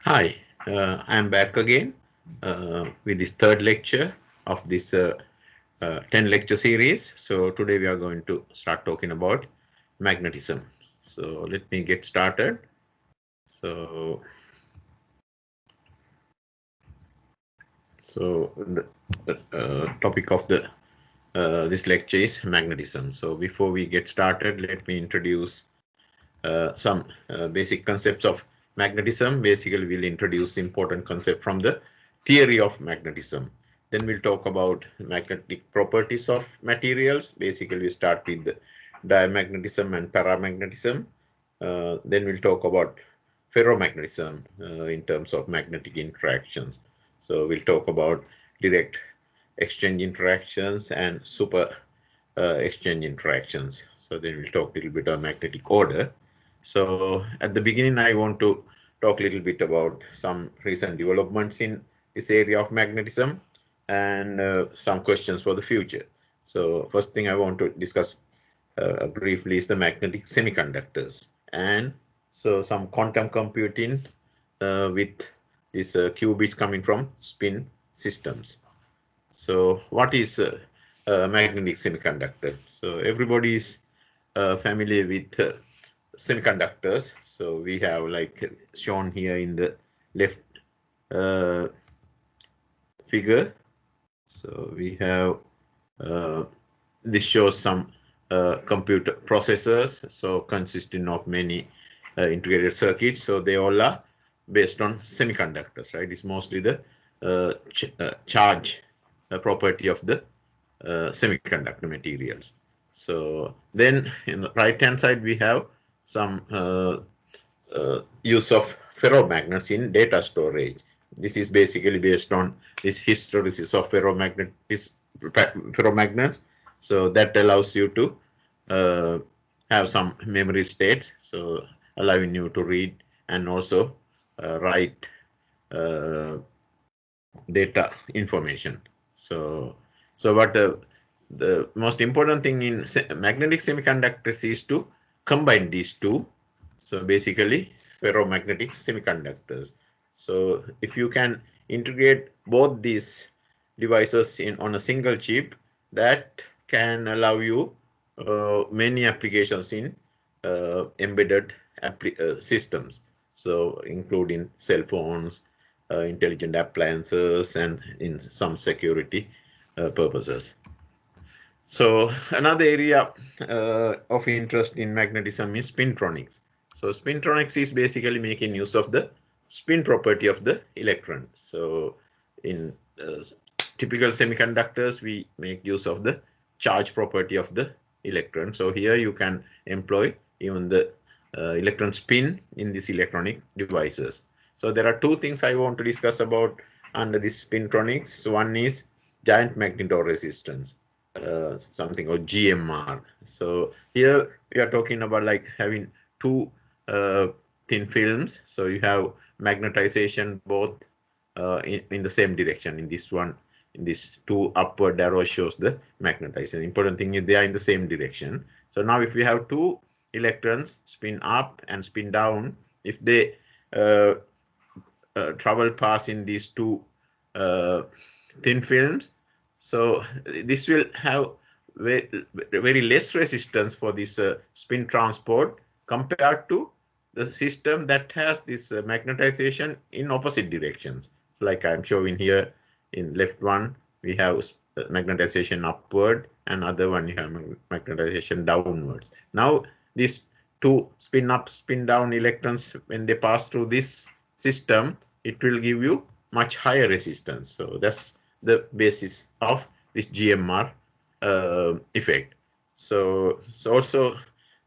Hi, I'm back again with this third lecture of this 10 lecture series. So today we are going to start talking about magnetism. So let me get started. So the topic of the this lecture is magnetism. So before we get started, let me introduce some basic concepts of magnetism. Basically, we'll introduce important concept from the theory of magnetism. Then we'll talk about magnetic properties of materials. Basically, we start with the diamagnetism and paramagnetism. Then we'll talk about ferromagnetism in terms of magnetic interactions. So we'll talk about direct exchange interactions and super exchange interactions. So then we'll talk a little bit on magnetic order. So at the beginning, I want to talk a little bit about some recent developments in this area of magnetism and some questions for the future. So first thing I want to discuss briefly is the magnetic semiconductors, and so some quantum computing with these qubits coming from spin systems. So what is a magnetic semiconductor? So everybody is familiar with semiconductors. So we have like shown here in the left figure. So we have this shows some computer processors, so consisting of many integrated circuits. So they all are based on semiconductors, right? It's mostly the charge property of the semiconductor materials. So then in the right hand side we have some use of ferromagnets in data storage. This is basically based on this hysteresis of ferromagnets. So that allows you to have some memory states, so allowing you to read and also write data information. So what the most important thing in magnetic semiconductors is to combine these two. So basically ferromagnetic semiconductors. So if you can integrate both these devices in on a single chip, that can allow you many applications in embedded systems. So including cell phones, intelligent appliances, and in some security purposes. So another area of interest in magnetism is spintronics. So spintronics is basically making use of the spin property of the electron. So in typical semiconductors, we make use of the charge property of the electron. So here you can employ even the electron spin in these electronic devices. So there are two things I want to discuss about under this spintronics. One is giant magnetoresistance. Something or GMR. So here we are talking about like having two thin films. So you have magnetization both in the same direction. In this one, in this two upward arrow shows the magnetization. The important thing is they are in the same direction. So now if we have two electrons spin up and spin down, if they travel past in these two thin films, so this will have very less resistance for this spin transport compared to the system that has this magnetization in opposite directions. So like I'm showing here in left one, we have magnetization upward, and other one you have magnetization downwards. Now these two spin up, spin down electrons, when they pass through this system, it will give you much higher resistance. So that's the basis of this GMR effect. So also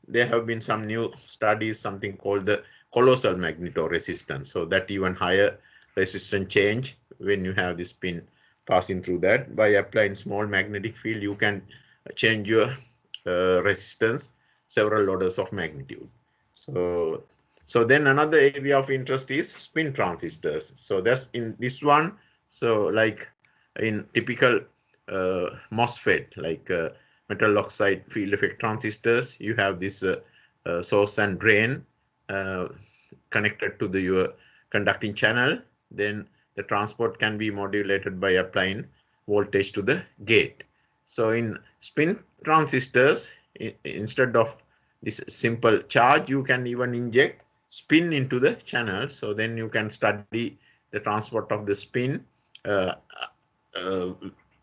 there have been some new studies, something called the colossal magnetoresistance. So that even higher resistance change when you have this spin passing through that. By applying small magnetic field, you can change your resistance several orders of magnitude. So then another area of interest is spin transistors. So that's in this one. So like in typical MOSFET, like metal oxide field effect transistors, you have this source and drain connected to your conducting channel, then the transport can be modulated by applying voltage to the gate. So in spin transistors, instead of this simple charge, you can even inject spin into the channel. So then you can study the transport of the spin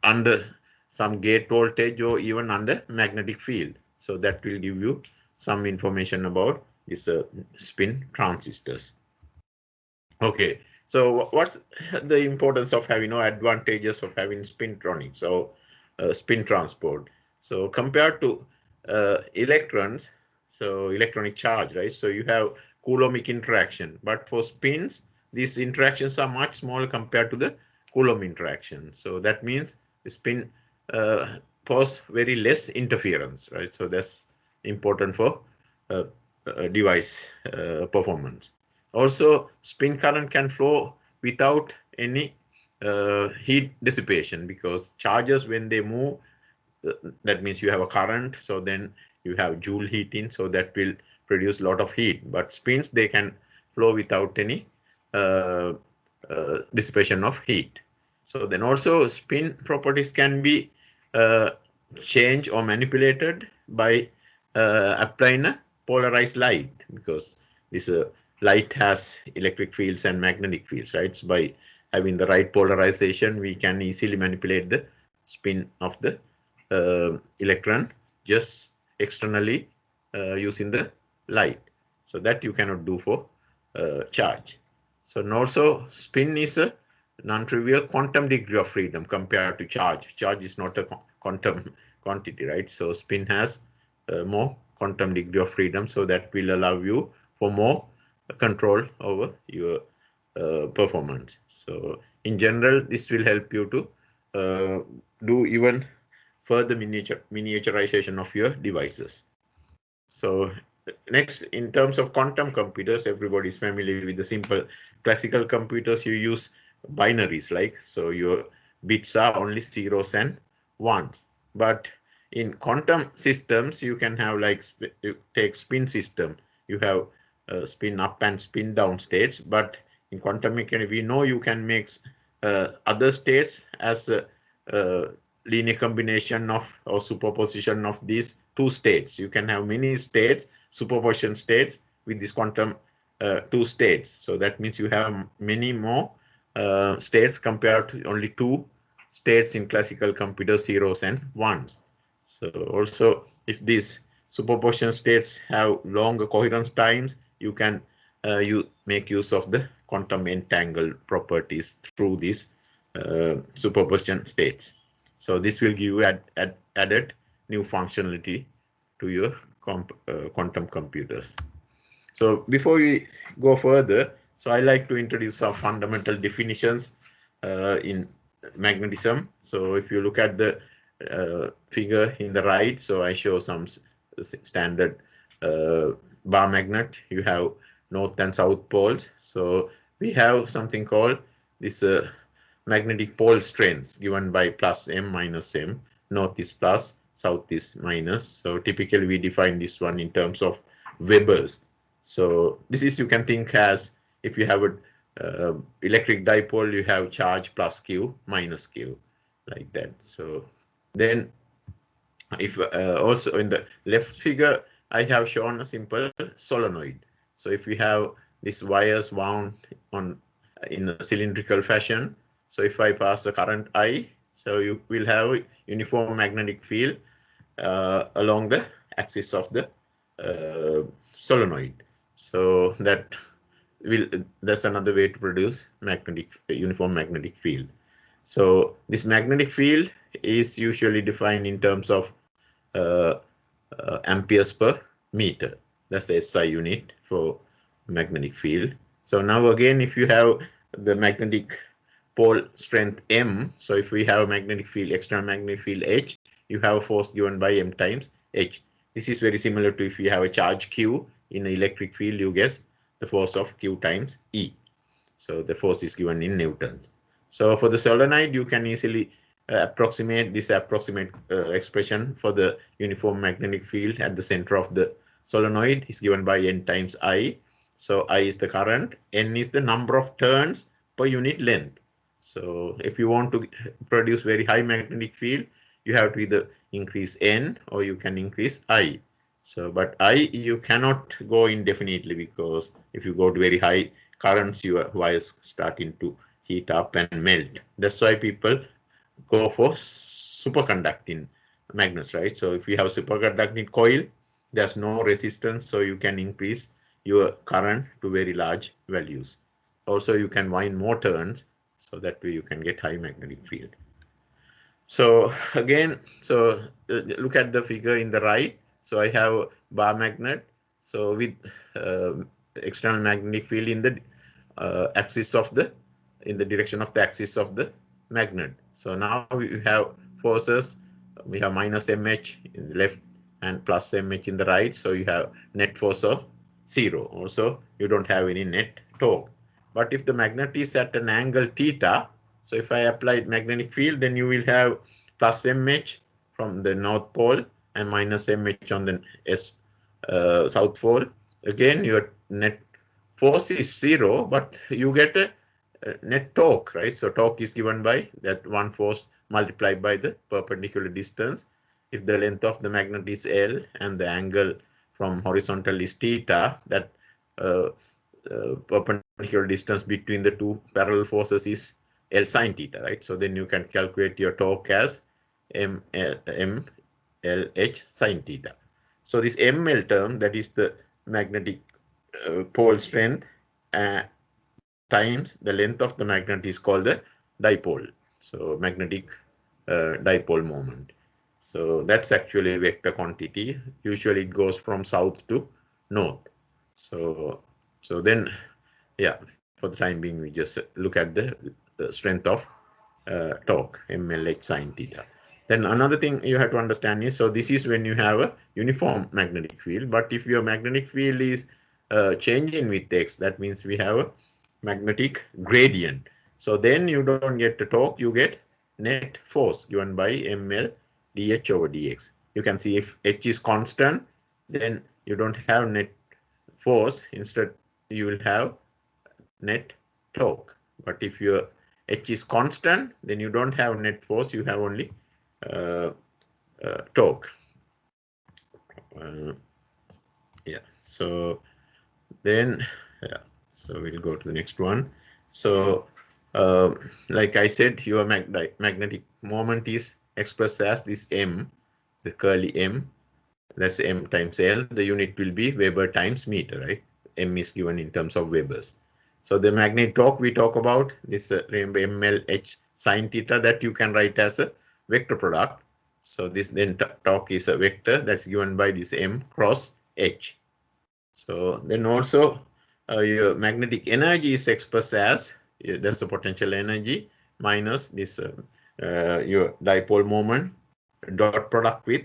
under some gate voltage or even under magnetic field. So that will give you some information about this spin transistors. Okay, so what's the importance of having, advantages of having spintronics, so spin transport? So compared to electrons, so electronic charge, right? So you have Coulombic interaction, but for spins, these interactions are much smaller compared to the Coulomb interaction. So that means the spin pose very less interference, right? So that's important for device performance. Also, spin current can flow without any heat dissipation, because charges, when they move, that means you have a current, so then you have Joule heating, so that will produce a lot of heat. But spins, they can flow without any dissipation of heat. So then also spin properties can be changed or manipulated by applying a polarized light, because this light has electric fields and magnetic fields, right? So by having the right polarization, we can easily manipulate the spin of the electron just externally using the light. So that you cannot do for charge. So and also spin is a non-trivial quantum degree of freedom compared to charge. Charge is not a quantum quantity, right? So spin has more quantum degree of freedom, so that will allow you for more control over your performance. So in general, this will help you to do even further miniaturization of your devices. So next, in terms of quantum computers, everybody is familiar with the simple classical computers. You use binaries, like, so your bits are only zeros and ones. But in quantum systems, you can have, like, you take spin system, you have spin up and spin down states. But in quantum mechanics, we know you can make other states as a linear combination of or superposition of these two states. You can have many states, superposition states with this quantum two states. So that means you have many more states compared to only two states in classical computers, zeros and ones. So also, if these superposition states have longer coherence times, you can you make use of the quantum entangled properties through these superposition states. So this will give you added new functionality to your quantum computers. So before we go further, so I like to introduce some fundamental definitions in magnetism. So if you look at the figure in the right, so I show some standard bar magnet. You have north and south poles. So we have something called this magnetic pole strengths given by plus m minus m. North is plus, south is minus. So typically we define this one in terms of Webers. So this is, you can think as, if you have a electric dipole, you have charge plus q minus q, like that. So then if also in the left figure, I have shown a simple solenoid. So if we have these wires wound on in a cylindrical fashion, so if I pass a current I, so you will have uniform magnetic field along the axis of the solenoid. So that's another way to produce uniform magnetic field. So this magnetic field is usually defined in terms of amperes per meter. That's the SI unit for magnetic field. So now again, if you have the magnetic pole strength M, so if we have a magnetic field, external magnetic field H, you have a force given by M times H. This is very similar to if you have a charge Q in an electric field, you get the force of Q times E. So the force is given in newtons. So for the solenoid, you can easily approximate this expression for the uniform magnetic field at the center of the solenoid is given by N times I. So I is the current, N is the number of turns per unit length. So if you want to produce very high magnetic field, you have to either increase N or you can increase I. So, but I, you cannot go indefinitely, because if you go to very high currents, your wires starting to heat up and melt. That's why people go for superconducting magnets, right? So if you have superconducting coil, there's no resistance, so you can increase your current to very large values. Also, you can wind more turns, so that way you can get high magnetic field. So again, so look at the figure in the right. So I have a bar magnet. So with external magnetic field in the axis of the, in the direction of the axis of the magnet. So now we have forces. We have minus mh in the left and plus mh in the right. So you have net force of 0. Also, you don't have any net torque. But if the magnet is at an angle theta, so if I apply magnetic field, then you will have plus mh from the north pole and minus mh on the south pole. Again, your net force is 0, but you get a net torque, right? So torque is given by that one force multiplied by the perpendicular distance. If the length of the magnet is L and the angle from horizontal is theta, that perpendicular distance between the two parallel forces is L sine theta, right? So then you can calculate your torque as MLH sine theta. So this ML term, that is the magnetic pole strength times the length of the magnet, is called the dipole. So magnetic dipole moment. So that's actually a vector quantity. Usually it goes from south to north. So then, yeah, for the time being, we just look at the strength of torque, MLH sine theta. Then another thing you have to understand is, so this is when you have a uniform magnetic field. But if your magnetic field is changing with x, that means we have a magnetic gradient. So then you don't get the torque, you get net force given by ml dh over dx. You can see if h is constant, then you don't have net force. Instead, you will have net torque. But if your h is constant, then you don't have net force, you have only torque. Yeah, so then, yeah, so we'll go to the next one. So like I said, your magnetic moment is expressed as this m, the curly m, that's m times L. The unit will be Weber times meter, right? M is given in terms of Webers. So the magnetic torque we talk about, this remember MLH sine theta, that you can write as a vector product. So this then torque is a vector that's given by this M cross H. So then also your magnetic energy is expressed as, that's the potential energy minus this your dipole moment dot product with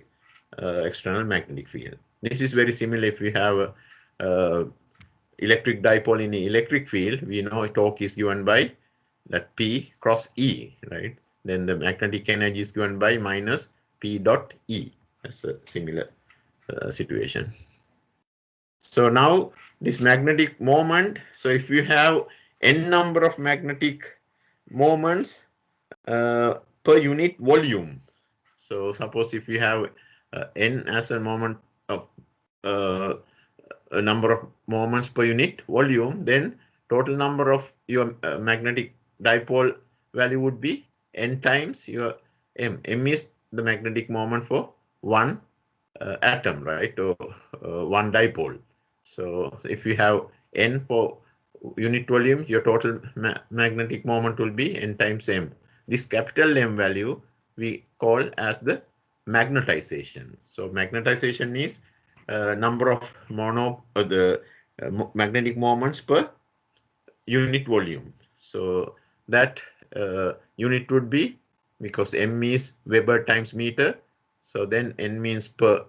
external magnetic field. This is very similar if we have a electric dipole in the electric field. We know torque is given by that P cross E, right? Then the magnetic energy is given by minus P dot E. That's a similar situation. So now this magnetic moment, so if you have n number of magnetic moments per unit volume. So suppose if you have n as a moment of a number of moments per unit volume, then total number of your magnetic dipole value would be n times your m. M is the magnetic moment for one atom, right? Or one dipole. So if you have n for unit volume, your total magnetic moment will be n times m. This capital M value we call as the magnetization. So magnetization is number of the magnetic moments per unit volume. So that unit would be, because m is Weber times meter, so then n means per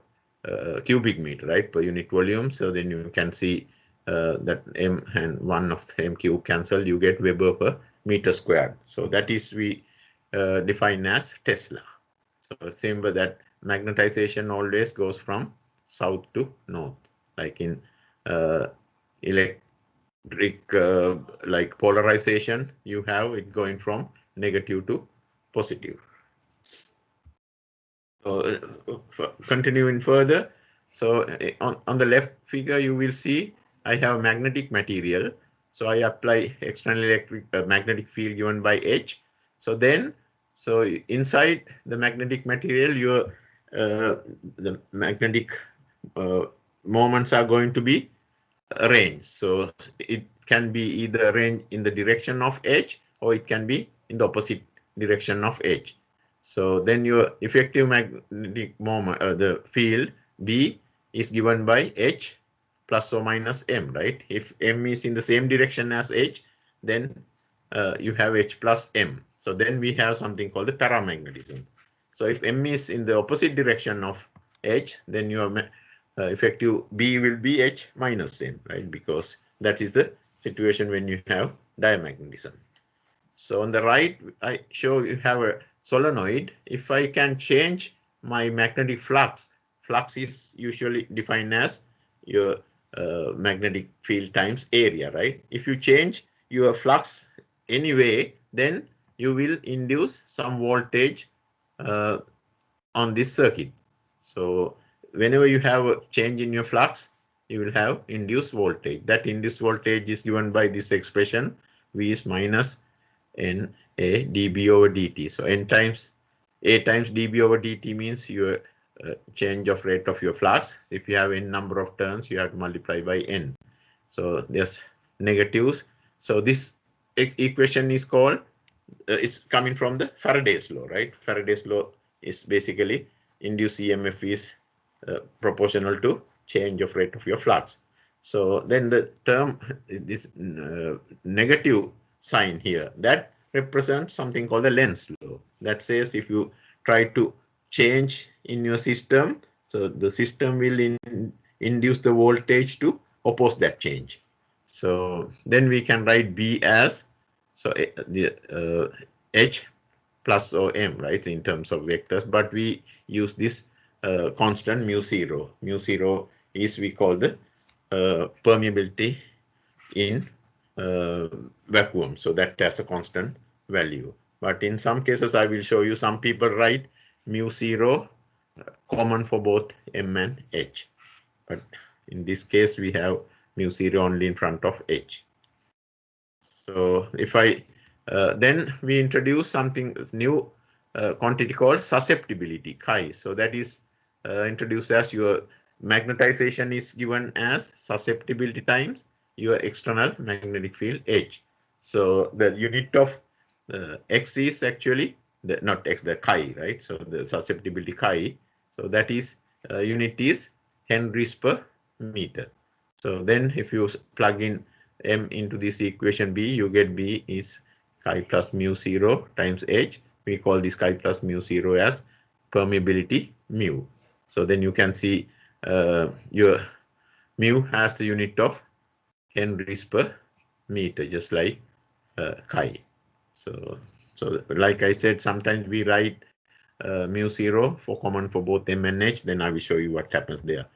cubic meter, right, per unit volume. So then you can see that m and 1 of the m cube cancel, you get Weber per meter squared. So that is we define as Tesla. So remember that magnetization always goes from south to north, like in like polarization you have it going from negative to positive. So continuing further, so on the left figure you will see I have magnetic material. So I apply external electric magnetic field given by H. So then, so inside the magnetic material, your the magnetic moments are going to be arranged. So it can be either arranged in the direction of H or it can be in the opposite direction of H. So then your effective magnetic moment, the field B is given by H plus or minus M, right? If M is in the same direction as H, then you have H plus M. So then we have something called the paramagnetism. So if M is in the opposite direction of H, then your effective B will be H minus M, right? Because that is the situation when you have diamagnetism. So on the right, I show you have a solenoid. If I can change my magnetic flux, flux is usually defined as your magnetic field times area, right? If you change your flux anyway, then you will induce some voltage on this circuit. So whenever you have a change in your flux, you will have induced voltage. That induced voltage is given by this expression, V is minus N A dB over dt. So N times A times dB over dt means your change of rate of your flux. If you have N number of turns, you have to multiply by N. So there's negatives. So this equation is called, it's coming from the Faraday's law, right? Faraday's law is basically induced EMF is proportional to change of rate of your flux. So then the term, this negative sign here, that represents something called the Lenz law. That says if you try to change in your system, so the system will induce the voltage to oppose that change. So then we can write B as, so the H plus or M, right, in terms of vectors, but we use this constant mu zero. Mu zero is, we call the permeability in vacuum. So that has a constant value. But in some cases, I will show you, some people write mu zero common for both M and H. But in this case, we have mu zero only in front of H. So if I then we introduce something new quantity called susceptibility, chi. So that is introduced as your magnetization is given as susceptibility times your external magnetic field H. So the unit of X is actually not X, the chi, right? So the susceptibility chi. So that is unit is Henrys per meter. So then if you plug in M into this equation B, you get B is chi plus mu zero times H. We call this chi plus mu zero as permeability mu. So then you can see your mu has the unit of Henrys per meter, just like chi. So like I said, sometimes we write mu zero for common for both M and H. Then I will show you what happens there.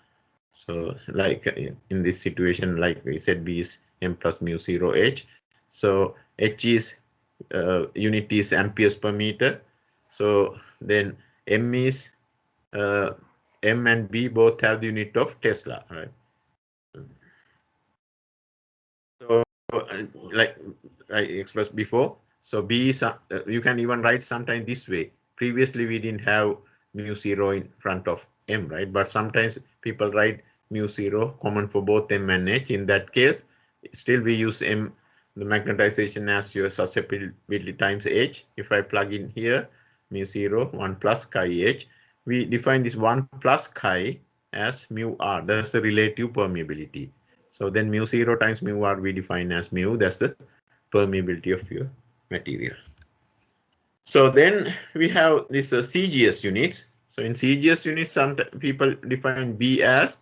So like in this situation, like we said, B is M plus mu zero H. So H is unit is amperes per meter. So then M is M and B both have the unit of Tesla, right? So like I expressed before, so B is you can even write sometimes this way. Previously we didn't have mu zero in front of M, right? But sometimes people write mu zero common for both M and H. In that case, still we use M, the magnetization, as your susceptibility times H. If I plug in here mu zero 1 plus chi H, we define this 1 plus chi as mu R. That's the relative permeability. So then mu zero times mu R we define as mu. That's the permeability of your material. So then we have this CGS units. So in CGS units, some people define B as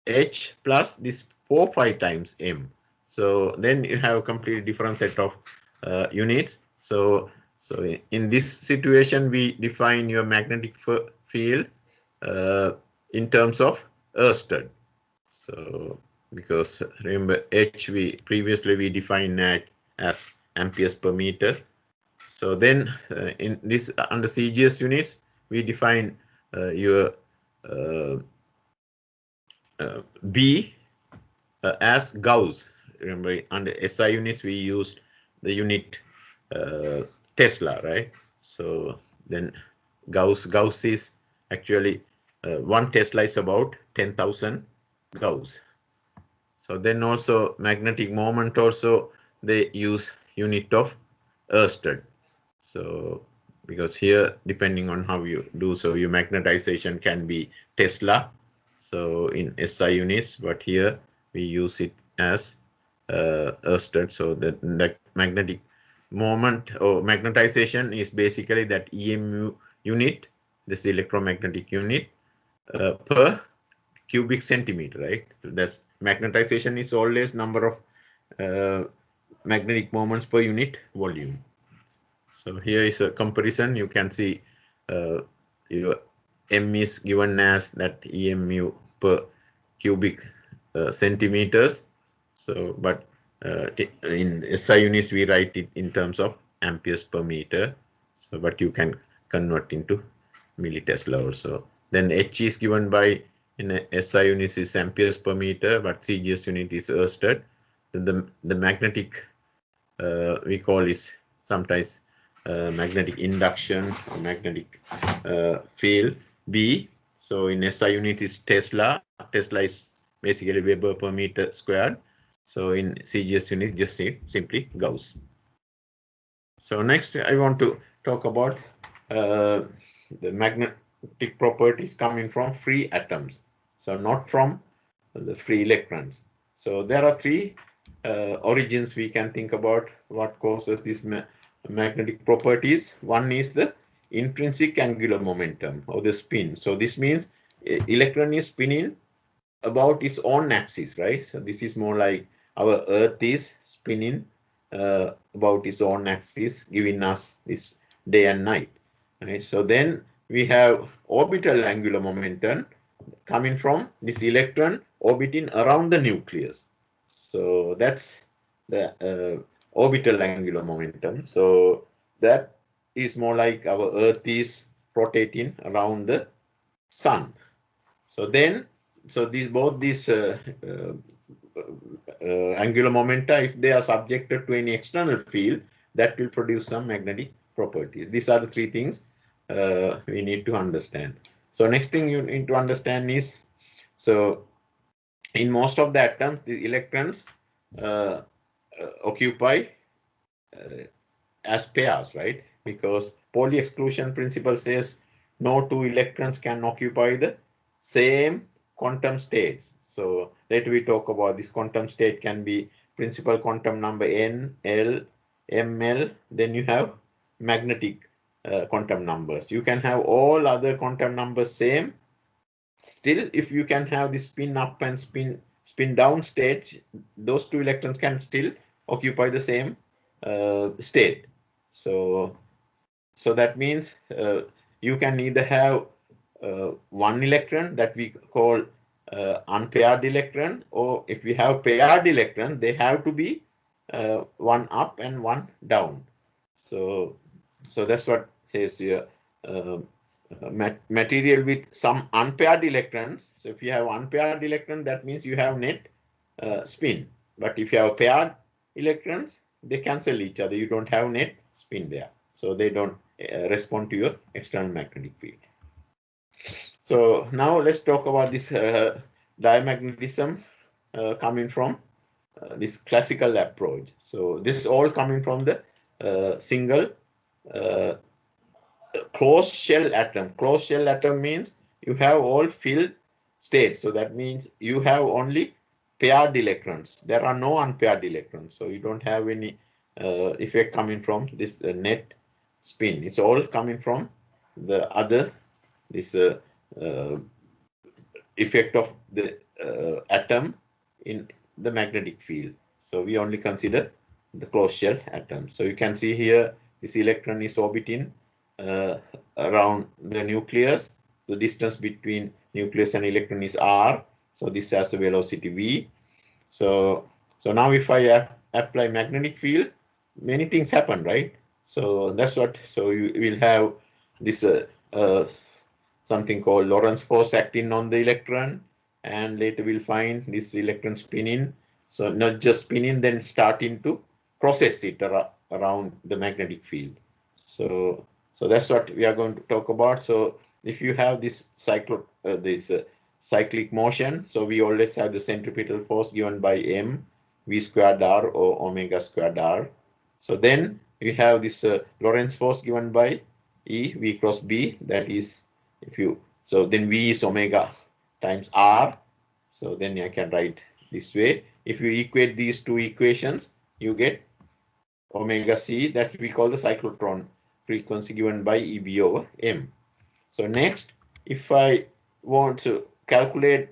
H plus this 4-5 times M. So then you have a completely different set of units. So in this situation, we define your magnetic field in terms of Ørsted. So because remember H previously we defined as amperes per meter. So then in this under CGS units we define your B as Gauss. Remember under SI units we used the unit Tesla, right? So then Gauss is actually 1 Tesla is about 10,000 Gauss. So then also magnetic moment also they use unit of Ørsted. So because here depending on how you do, so your magnetization can be Tesla, so in SI units, but here we use it as Ørsted. So that magnetic moment or magnetization is basically that EMU unit, this electromagnetic unit per cubic centimeter, right? So that's magnetization is always number of magnetic moments per unit volume. So here is a comparison. You can see your M is given as that EMU per cubic centimeters. So, but in SI units we write it in terms of amperes per meter. So, but you can convert into millitesla also. Then H is given by in SI units is amperes per meter, but CGS unit is Ørsted. Then the magnetic we call is sometimes magnetic induction, magnetic field B. So in SI unit is Tesla. Tesla is basically Weber per meter squared. So in CGS unit just simply Gauss. So next I want to talk about the magnetic properties coming from free atoms. So not from the free electrons. So there are three origins we can think about what causes these magnetic properties. One is the intrinsic angular momentum or the spin. So this means electron is spinning about its own axis, right? So this is more like our Earth is spinning about its own axis, giving us this day and night. Right? So then we have orbital angular momentum coming from this electron orbiting around the nucleus. So that's the orbital angular momentum. So that is more like our Earth is rotating around the sun. So then, so both these angular momenta, if they are subjected to any external field, that will produce some magnetic properties. These are the three things we need to understand. So next thing you need to understand is, so in most of the atoms, the electrons occupy as pairs, right? Because Pauli exclusion principle says no two electrons can occupy the same quantum states. So later we talk about this quantum state can be principal quantum number n, l, ml. Then you have magnetic quantum numbers. You can have all other quantum numbers same. Still, if you can have the spin up and spin down state, those two electrons can still occupy the same state. So that means you can either have one electron that we call unpaired electron, or if we have paired electron, they have to be one up and one down. So that's what says here. Material with some unpaired electrons. So if you have unpaired electron, that means you have net spin. But if you have paired electrons, they cancel each other. You don't have net spin there. So they don't respond to your external magnetic field. So now let's talk about this diamagnetism coming from this classical approach. So this is all coming from the single closed shell atom. Closed shell atom means you have all filled states. So that means you have only paired electrons. There are no unpaired electrons. So you don't have any effect coming from this net spin. It's all coming from the other, this effect of the atom in the magnetic field. So we only consider the closed shell atom. So you can see here this electron is orbiting around the nucleus. The distance between nucleus and electron is r. So this has the velocity v. So now if I apply magnetic field, many things happen, right? So that's what. So you will have this something called Lorentz force acting on the electron, and later we'll find this electron spinning. So not just spinning, then starting to process it around the magnetic field. So that's what we are going to talk about. So if you have this cyclic motion, so we always have the centripetal force given by m v squared r or omega squared r. So then we have this Lorentz force given by E v cross b, that is, if you, so then v is omega times r. So then I can write this way. If you equate these two equations, you get omega c, that we call the cyclotron frequency given by Eb over m. So next, if I want to calculate,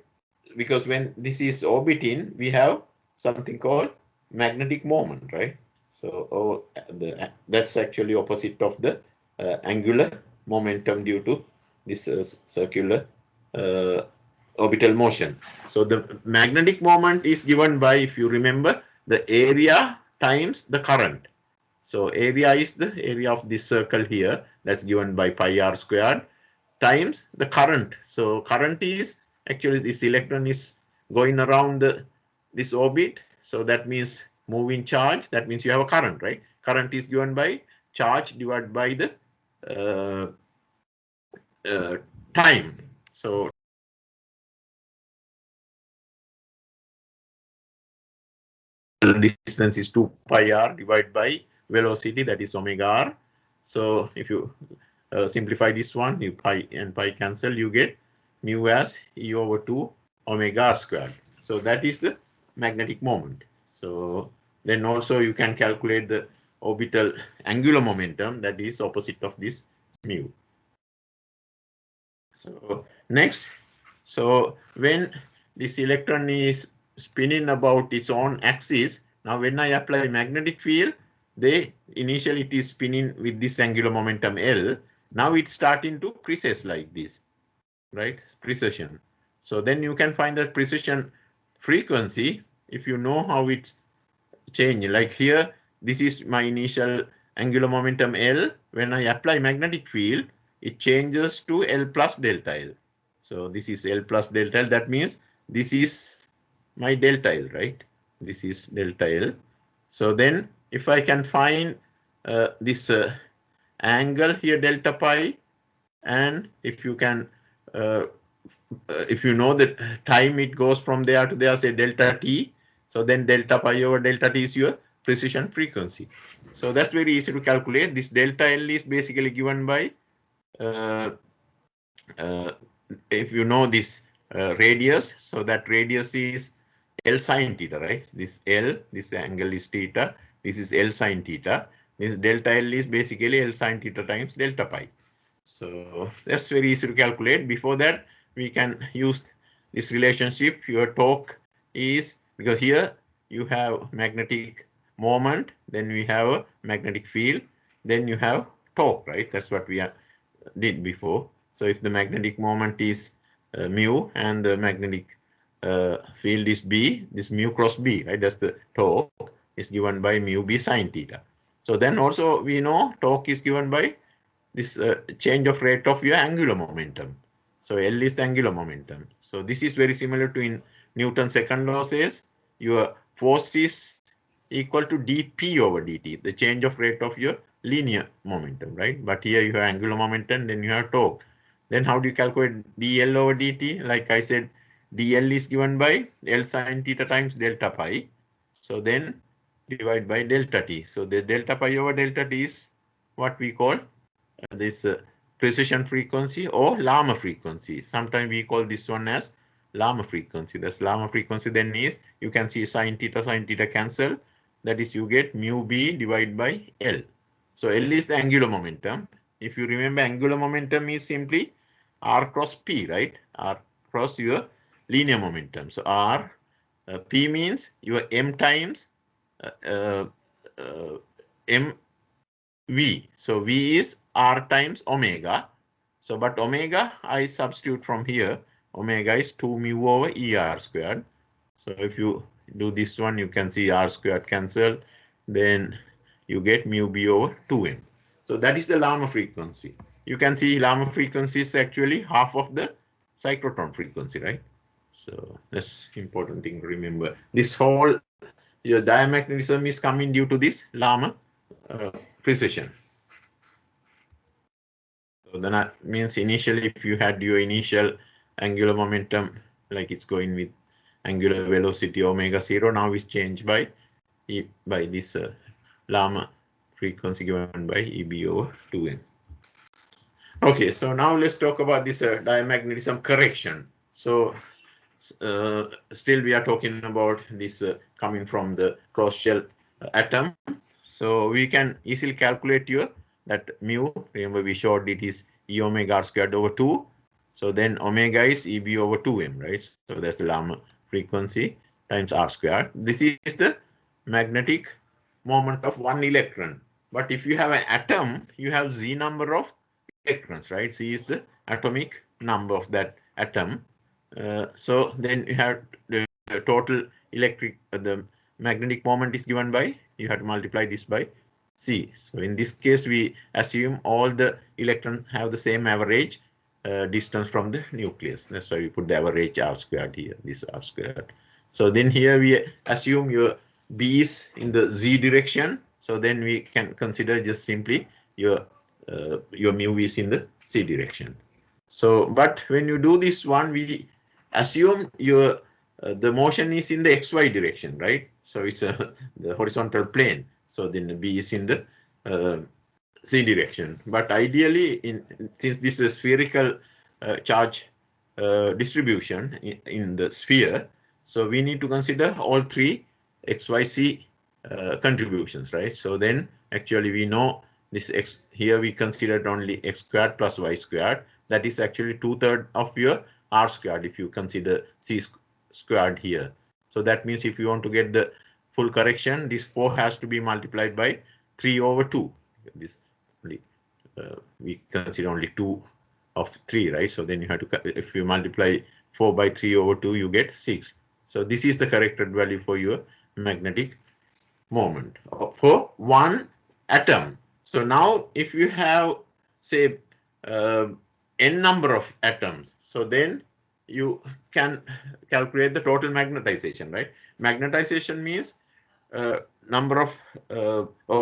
because when this is orbiting, we have something called magnetic moment, right? So that's actually opposite of the angular momentum due to this circular orbital motion. So the magnetic moment is given by, if you remember, the area times the current. So area is the area of this circle here, that's given by pi r squared, times the current. So current is actually, this electron is going around this orbit. So that means moving charge. That means you have a current, right? Current is given by charge divided by the time. So distance is 2 pi r divided by velocity, that is omega r. So if you simplify this one, you pi and pi cancel, you get mu as E over 2 omega r squared. So that is the magnetic moment. So then also you can calculate the orbital angular momentum, that is opposite of this mu. So next, so when this electron is spinning about its own axis, now when I apply magnetic field, initially it is spinning with this angular momentum L. Now it's starting to precess like this, right? Precession. So then you can find the precession frequency if you know how it's changing. Like here, this is my initial angular momentum L. When I apply magnetic field, it changes to L plus delta L. So this is L plus delta L. That means this is my delta L, right? This is delta L. So then if I can find this angle here, delta pi, and if you can, if you know the time it goes from there to there, say delta t, so then delta pi over delta t is your precision frequency. So that's very easy to calculate. This delta L is basically given by, if you know this radius, so that radius is L sine theta, right? This L, this angle is theta, this is L sine theta. This delta L is basically L sine theta times delta pi. So that's very easy to calculate. Before that, we can use this relationship. Your torque is, because here you have magnetic moment, then we have a magnetic field, then you have torque, right? That's what we did before. So if the magnetic moment is mu and the magnetic field is B, this mu cross B, right? That's the torque is given by mu B sine theta. So then also we know torque is given by this change of rate of your angular momentum. So L is the angular momentum. So this is very similar to in Newton's second law says your force is equal to dP over dt, the change of rate of your linear momentum, right? But here you have angular momentum, then you have torque. Then how do you calculate dL over dt? Like I said, dL is given by L sine theta times delta pi. So then divide by delta t. So the delta pi over delta t is what we call this precision frequency or Lama frequency. Sometimes we call this one as Lama frequency. That's Lama frequency then is, you can see sine theta cancel. That is, you get mu b divided by L. So L is the angular momentum. If you remember, angular momentum is simply R cross P, right? R cross your linear momentum. So R, P means your M times M V. So V is R times omega. So but omega I substitute from here. Omega is 2 mu over ER squared. So if you do this one, you can see r squared cancel, then you get mu b over 2m. So that is the Lama frequency. You can see Lama frequency is actually half of the cyclotron frequency, right? So that's important thing to remember. This whole your diamagnetism is coming due to this Lama precision. So then that means initially, if you had your initial angular momentum, like it's going with angular velocity omega 0, now it's changed by this Lama frequency given by EB over 2m. Okay, so now let's talk about this diamagnetism correction. So still we are talking about this coming from the closed shell atom. So we can easily calculate your that mu. Remember we showed it is E omega r squared over 2. So then omega is EB over 2m, right? So that's the Lama frequency times r squared. This is the magnetic moment of one electron. But if you have an atom, you have Z number of electrons, right? Z is the atomic number of that atom. So then you have the total electric, the magnetic moment is given by, you have to multiply this by C. So in this case, we assume all the electrons have the same average distance from the nucleus. That's why we put the average r squared here, this r squared. So then here we assume your B is in the Z direction. So then we can consider just simply your mu is in the C direction. So, but when you do this one, we assume your the motion is in the XY direction, right? So it's the horizontal plane. So then B is in the C direction. But ideally, since this is a spherical charge distribution in the sphere, so we need to consider all three XYZ contributions, right? So then actually we know this x here we considered only x squared plus y squared. That is actually 2/3 of your r squared if you consider c squared here. So that means if you want to get the full correction, this 4 has to be multiplied by 3 over 2. This we consider only 2 of 3, right? So then you have to, if you multiply 4 by 3 over 2, you get 6. So this is the corrected value for your magnetic moment for one atom. So now if you have, say, n number of atoms, so then you can calculate the total magnetization, right? Magnetization means number of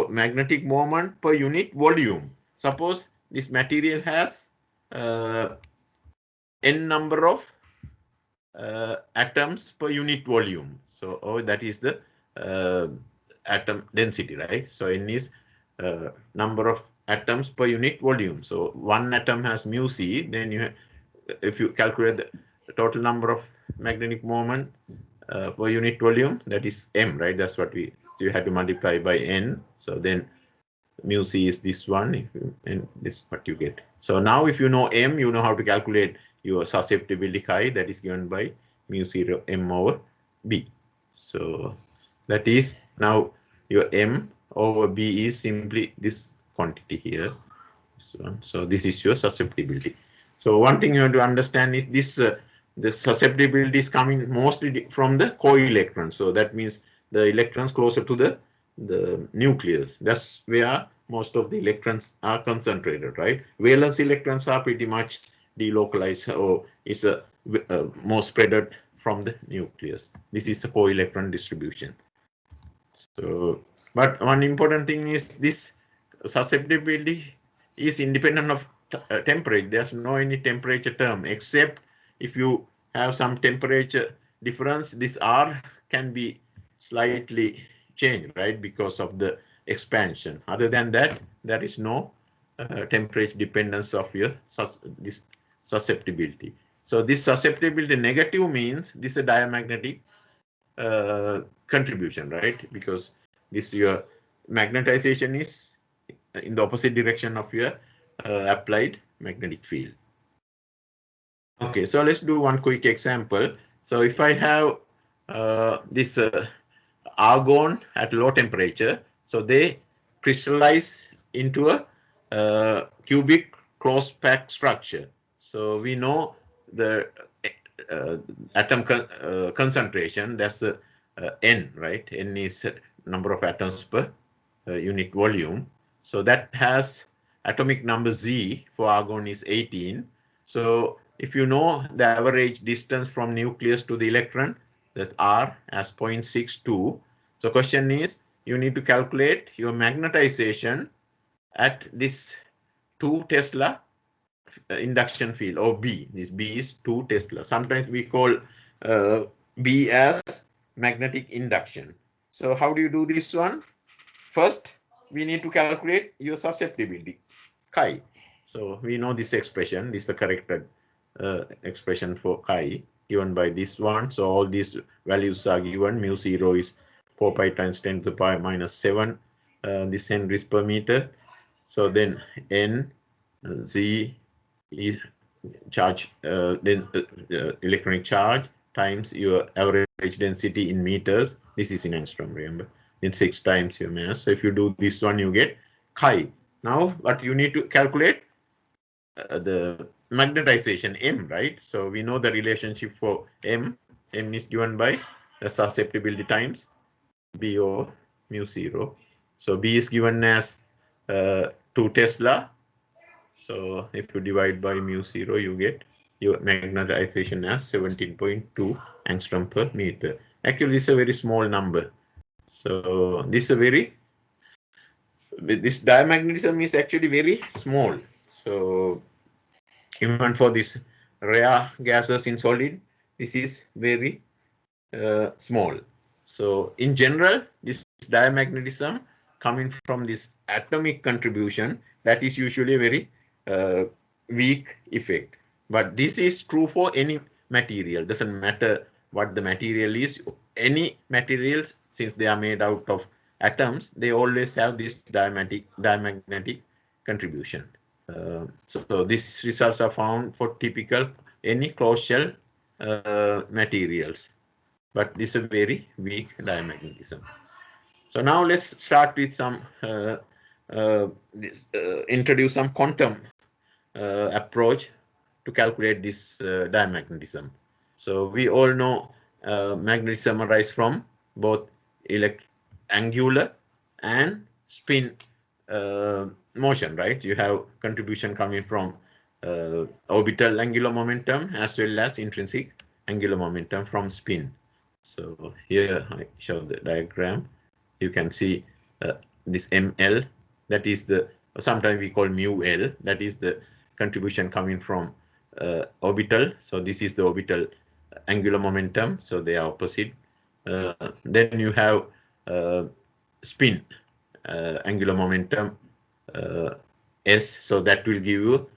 magnetic moment per unit volume. Suppose this material has n number of atoms per unit volume. So that is the atom density, right? So n is number of atoms per unit volume. So one atom has mu c, then you have, if you calculate the total number of magnetic moment per unit volume, that is m, right? That's what you had to multiply by n. So then mu c is this one, and this is what you get. So now if you know m, you know how to calculate your susceptibility chi, that is given by mu 0 m over b. So that is now your m over b is simply this quantity here. This one. So this is your susceptibility. So one thing you have to understand is this the susceptibility is coming mostly from the co-electrons. So that means the electrons closer to the nucleus. That's where most of the electrons are concentrated, right? Valence electrons are pretty much delocalized or is more spread from the nucleus. This is a co-electron distribution. So, but one important thing is this susceptibility is independent of temperature. There's no any temperature term except if you have some temperature difference, this R can be slightly changed, right? Because of the expansion. Other than that, there is no temperature dependence of your this susceptibility. So this susceptibility negative means this is a diamagnetic contribution, right? Because this your magnetization is in the opposite direction of your applied magnetic field. Okay, so let's do one quick example. So if I have this argon at low temperature, so they crystallize into a cubic closed pack structure. So we know the atom concentration, that's N, right? N is number of atoms per unit volume. So that has atomic number Z for argon is 18. So if you know the average distance from nucleus to the electron, that's R as 0.62. So question is, you need to calculate your magnetization at this 2 Tesla induction field, or B. This B is 2 Tesla. Sometimes we call B as magnetic induction. So how do you do this one? First, we need to calculate your susceptibility, chi. So we know this expression. This is the corrected expression for chi given by this one. So all these values are given. Mu 0 is 4 pi times 10 to the power minus 7. This Henries per meter. So then N, Z is charge, then electronic charge times your average density in meters. This is in angstrom, remember. Then 6 times your mass. So if you do this one, you get chi. Now, what you need to calculate the magnetization M, right? So we know the relationship for M. M is given by the susceptibility times B over mu 0. So B is given as 2 Tesla. So if you divide by mu 0, you get your magnetization as 17.2 angstrom per meter. Actually, this is a very small number. So this diamagnetism is actually very small. So even for this rare gases in solid, this is very small. So in general, this diamagnetism coming from this atomic contribution, that is usually a very weak effect. But this is true for any material. Doesn't matter what the material is. Any materials, since they are made out of atoms, they always have this diamagnetic contribution. So these results are found for typical any closed shell materials. But this is a very weak diamagnetism. So now let's start with some introduce some quantum approach to calculate this diamagnetism. So we all know magnetism arises from both angular and spin motion, right? You have contribution coming from orbital angular momentum as well as intrinsic angular momentum from spin. So here I show the diagram. You can see this ML, that is the, sometimes we call mu L, that is the contribution coming from orbital. So this is the orbital angular momentum. So they are opposite. Then you have spin angular momentum S. So that will give you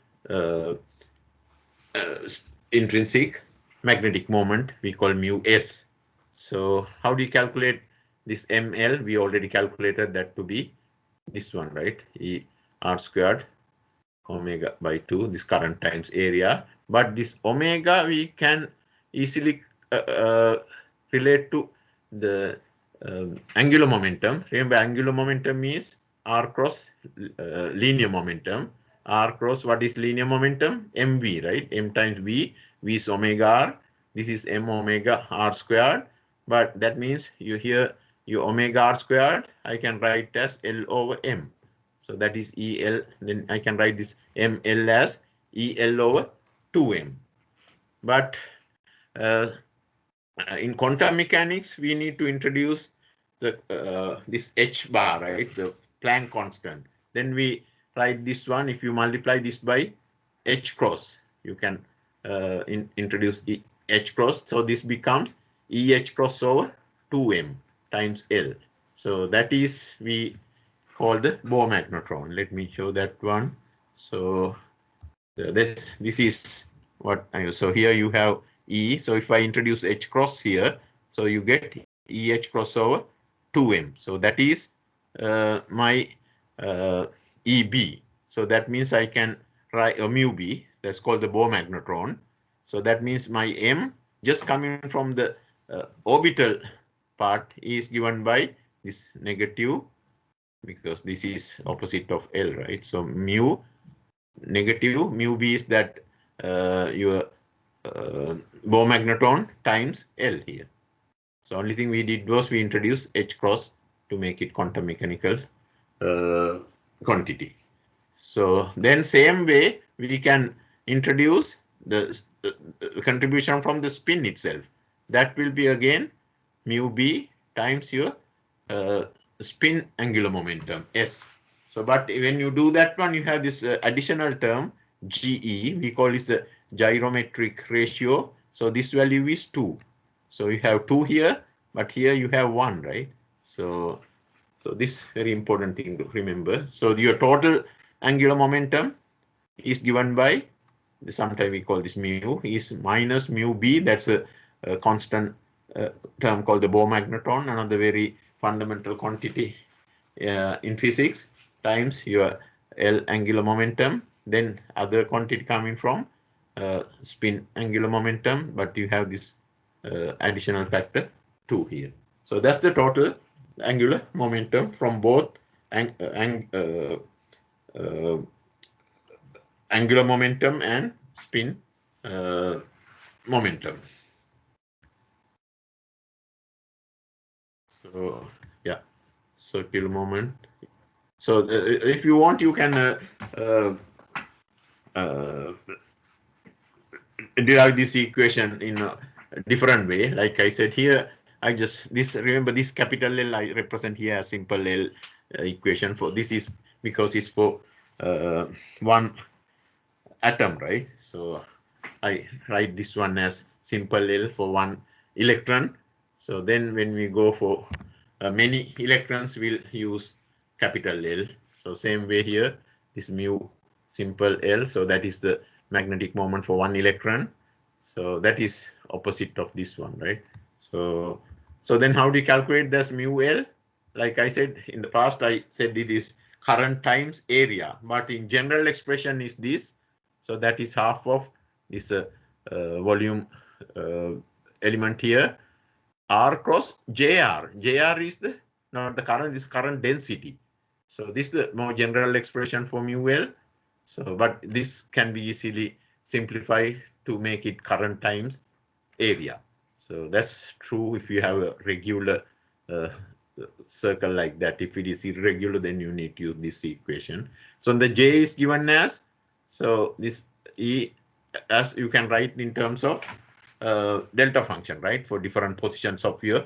intrinsic magnetic moment. We call mu S. So how do you calculate this ML? We already calculated that to be this one, right? E R squared omega by 2, this current times area. But this omega we can easily relate to the angular momentum. Remember, angular momentum is R cross linear momentum. R cross, what is linear momentum? MV, right? M times V. V is omega R. This is M omega R squared. But that means you hear your omega R squared, I can write as L over M. So that is EL. Then I can write this ML as EL over 2M. But in quantum mechanics, we need to introduce the this H bar, right? The Planck constant. Then we write this one. If you multiply this by H cross, you can introduce H cross. So this becomes EH cross over 2M times L. So that is we call the Bohr magnetron. Let me show that one. So this is what so here you have E. So if I introduce H cross here, so you get EH cross over 2M. So that is my EB. So that means I can write mu B. That's called the Bohr magnetron. So that means my M just coming from the orbital part is given by this negative, because this is opposite of L, right? So mu negative, mu B is that your Bohr magnetron times L here. So only thing we did was we introduced H cross to make it quantum mechanical quantity. So then same way we can introduce the contribution from the spin itself. That will be again mu b times your spin angular momentum S. So but when you do that one, you have this additional term GE, we call it the gyrometric ratio. So this value is 2. So you have 2 here, but here you have 1, right? So this very important thing to remember. So your total angular momentum is given by, sometimes we call this mu, is minus mu b. That's a constant term called the Bohr magneton, another very fundamental quantity in physics, times your L angular momentum, then other quantity coming from spin angular momentum, but you have this additional factor 2 here. So that's the total angular momentum from both angular momentum and spin momentum. So yeah, circular moment. So if you want, you can derive this equation in a different way. Like I said here, I just remember this capital L I represent here a simple L equation for this is because it's for one atom, right? So I write this one as simple L for one electron. So then when we go for many electrons, we'll use capital L. So same way here, this mu simple L. So that is the magnetic moment for one electron. So that is opposite of this one, right? So then how do you calculate this mu L? Like I said in the past, I said it is current times area, but in general expression is this. So that is half of this volume element here, R cross JR. JR is the not the current, this current density. So this is the more general expression for mu L. So but this can be easily simplified to make it current times area. So that's true if you have a regular circle like that. If it is irregular, then you need to use this equation. So the J is given as, so this E, as you can write in terms of delta function, right, for different positions of your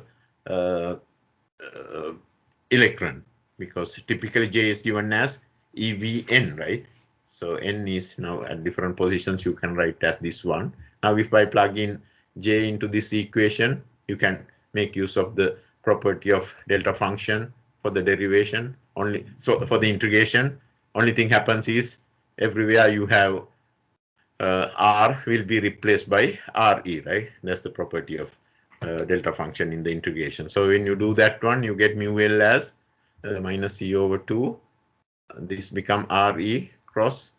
electron, because typically J is given as EVN, right? So N is now at different positions, you can write as this one. Now if I plug in J into this equation, you can make use of the property of delta function for the derivation only. So for the integration, only thing happens is everywhere you have R will be replaced by RE, right? That's the property of delta function in the integration. So when you do that one, you get mu L as minus E over 2. This become RE cross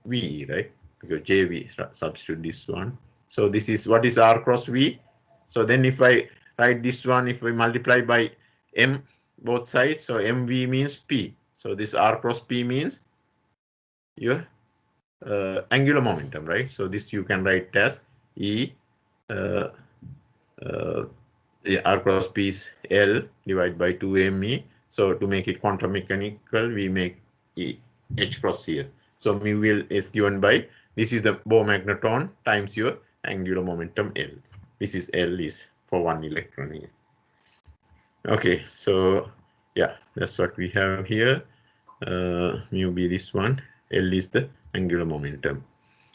VE, right? Because JV substitute this one. So this is what is R cross V. So then if I write this one, if we multiply by M both sides, so MV means P. So this R cross P means your angular momentum, right? So this you can write as E R cross P is L divided by 2ME. So to make it quantum mechanical, we make E H cross here. So mu L is given by, this is the Bohr magneton times your angular momentum L. This is L is for one electron here. Okay, so yeah, that's what we have here. Mu be this one, L is the angular momentum.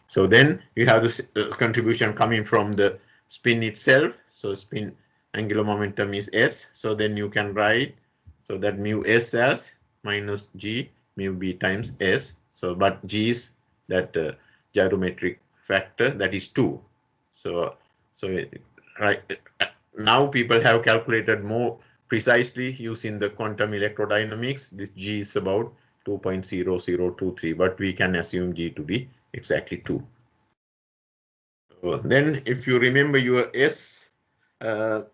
So then you have the contribution coming from the spin itself. So spin angular momentum is S. So then you can write, so that mu S as minus G mu B times S. So but G is that gyrometric factor, that is 2. So right now people have calculated more precisely using the quantum electrodynamics. This G is about 2.0023, but we can assume G to be exactly 2. So then if you remember, your S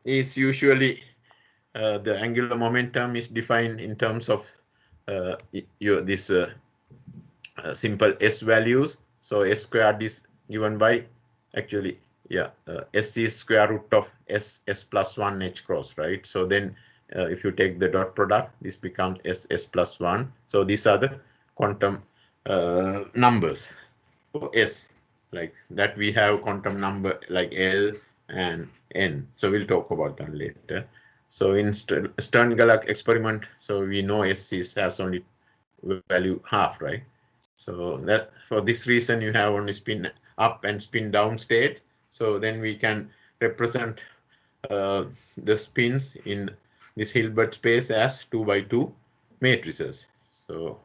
is usually the angular momentum is defined in terms of your this simple S values. So S squared is given by actually yeah, S is square root of S plus 1 H cross, right? So then if you take the dot product, this becomes S plus 1. So these are the quantum numbers for S. Like that we have quantum number like L and N. So we'll talk about that later. So in Stern-Gerlach experiment, so we know S has only value half, right? So that for this reason you have only spin up and spin down state. So then we can represent the spins in this Hilbert space as 2 by 2 matrices. So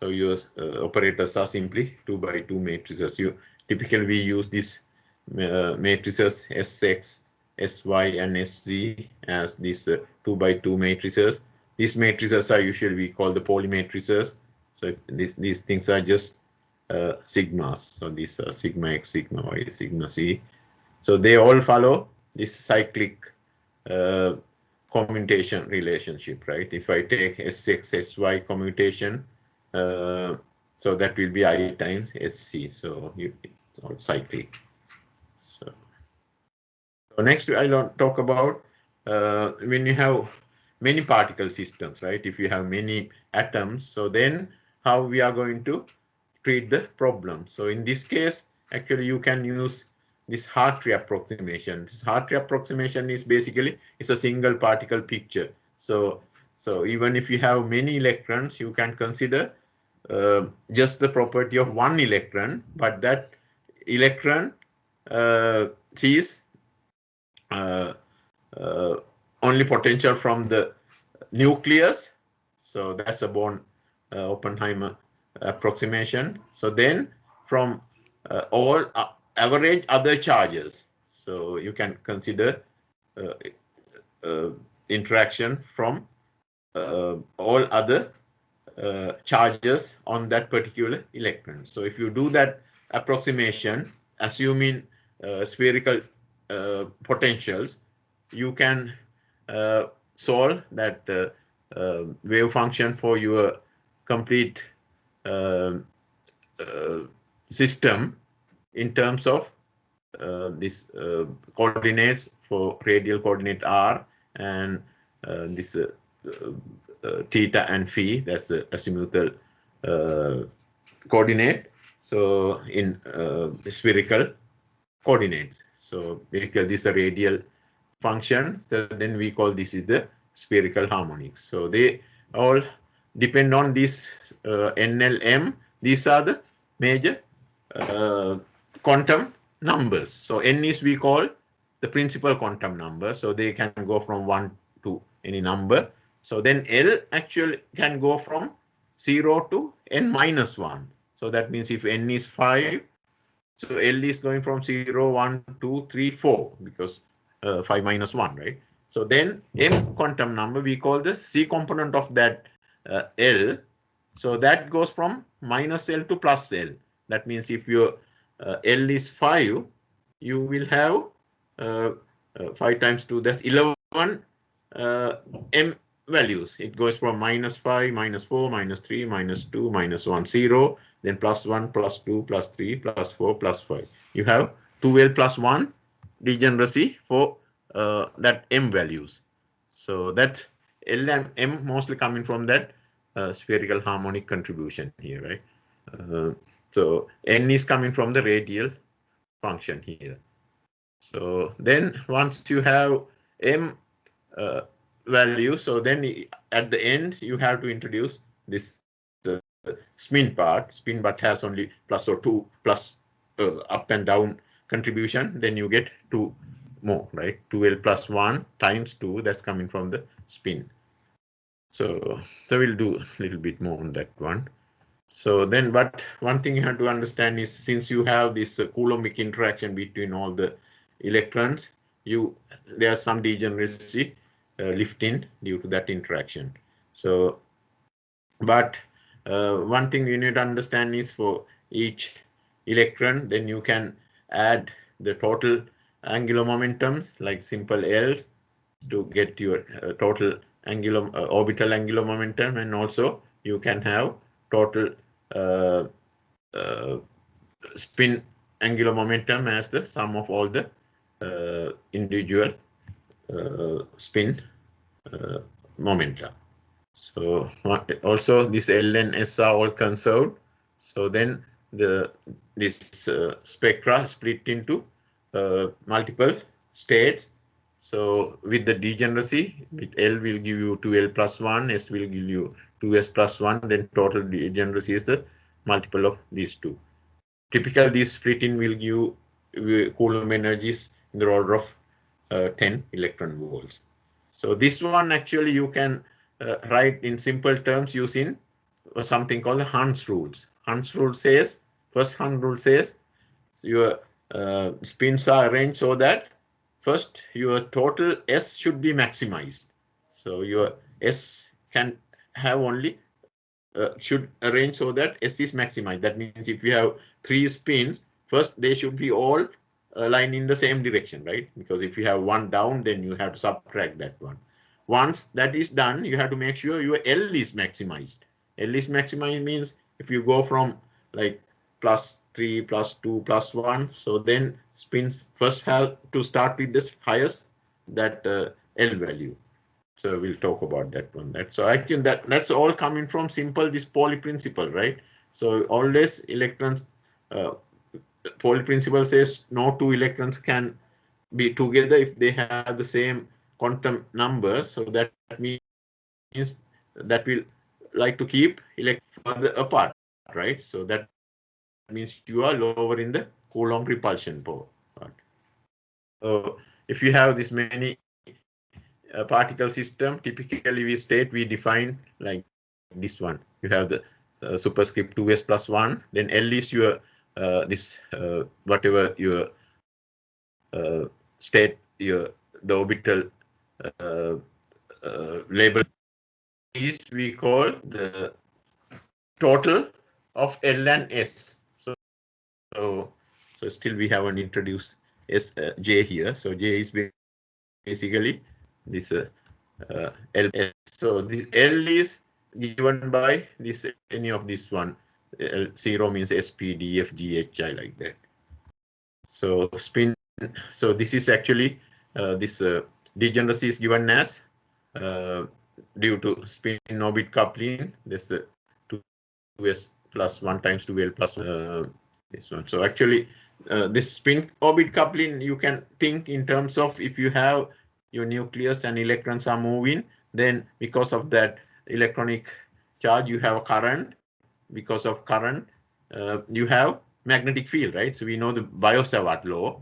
your operators are simply 2 by 2 matrices. Typically we use these matrices Sx, Sy, and Sz as these 2 by 2 matrices. These matrices are usually we call the polymatrices. So these things are just sigmas. So these are sigma x, sigma y, sigma c. So they all follow this cyclic commutation relationship, right? If I take Sx, Sy commutation, so that will be I times Sc. So it's all cyclic. So next I'll talk about when you have many particle systems, right? If you have many atoms, so then how we are going to treat the problem. So in this case, actually you can use this Hartree approximation. This Hartree approximation is basically it's a single particle picture. So even if you have many electrons, you can consider just the property of one electron, but that electron sees only potential from the nucleus. So that's a Born Oppenheimer approximation. So then from all average other charges, so you can consider interaction from all other charges on that particular electron. So if you do that approximation, assuming spherical potentials, you can solve that wave function for your complete system in terms of this coordinates for radial coordinate r and this theta and phi, that's the azimuthal coordinate. So in spherical coordinates. So because this is a radial function, so then we call this is the spherical harmonics. So they all depend on this NLM. These are the major quantum numbers. So N is we call the principal quantum number. So they can go from 1 to any number. So then L actually can go from 0 to N minus 1. So that means if N is 5, so L is going from 0, 1, 2, 3, 4, because 5 minus 1, right? So then M quantum number, we call the C component of that L. So that goes from minus L to plus L. That means if your L is 5, you will have 5 times 2, that's 11 M values. It goes from minus 5, minus 4, minus 3, minus 2, minus 1, 0, then plus 1, plus 2, plus 3, plus 4, plus 5. You have 2L plus 1 degeneracy for that M values. So that L and M mostly coming from that spherical harmonic contribution here, right? So N is coming from the radial function here. So then once you have M value, so then at the end you have to introduce this spin part. Spin part has only plus or 2 plus up and down contribution. Then you get 2 more, right? 2L plus 1 times 2, that's coming from the spin. So we'll do a little bit more on that one. So then, but one thing you have to understand is since you have this Coulombic interaction between all the electrons, there's some degeneracy lifting due to that interaction. So, but one thing you need to understand is for each electron, then you can add the total angular momentums like simple L's to get your total angular orbital angular momentum, and also you can have total spin angular momentum as the sum of all the individual spin momenta. So also this L and S are all conserved. So then this spectra split into multiple states. So with the degeneracy, with L will give you 2L plus 1, S will give you 2S plus 1, then total degeneracy is the multiple of these two. Typically, this splitting will give Coulomb energies in the order of 10 electron volts. So this one actually you can write in simple terms using something called the Hund's rules. Hund's rule says, first Hund's rule says your spins are arranged so that first your total S should be maximized. So your S can have only should arrange so that S is maximized. That means if you have 3 spins, first they should be all aligned in the same direction, right? Because if you have one down, then you have to subtract that one. Once that is done, you have to make sure your L is maximized. L is maximized means if you go from like +3, +2, +1, so then spins first have to start with this highest, that L value. So we'll talk about that one. So I think that's all coming from simple this Pauli principle, right? So always electrons, Pauli principle says no two electrons can be together if they have the same quantum numbers. So that means that we'll like to keep electrons further apart, right? So that means you are lower in the Coulomb repulsion part. So if you have this many particle system, typically we define like this one. You have the superscript 2s plus 1, then L is your this whatever your state, the orbital label is, we call the total of L and S. So still we haven't introduced J here. So J is basically this L. So this L is given by this any of this one. L0 means SP, DF, GHI like that. So spin. So this is actually this degeneracy is given as due to spin orbit coupling. This 2s plus 1 times 2l plus this one. So actually this spin orbit coupling you can think in terms of if you have your nucleus and electrons are moving, then because of that electronic charge you have a current. Because of current you have magnetic field, right? So we know the Biot-Savart law.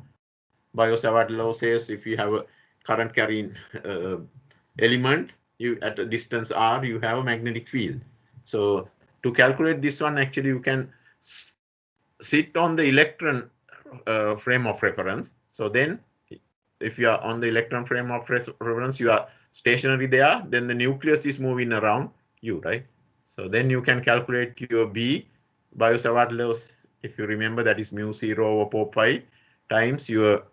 Biot-Savart law says if you have a current carrying element, you at a distance r you have a magnetic field. So to calculate this one, actually you can sit on the electron frame of reference. So then if you are on the electron frame of reference, you are stationary there, then the nucleus is moving around you, right? So then you can calculate your B. Biot-Savart laws, if you remember, that is μ0 over 4 pi times your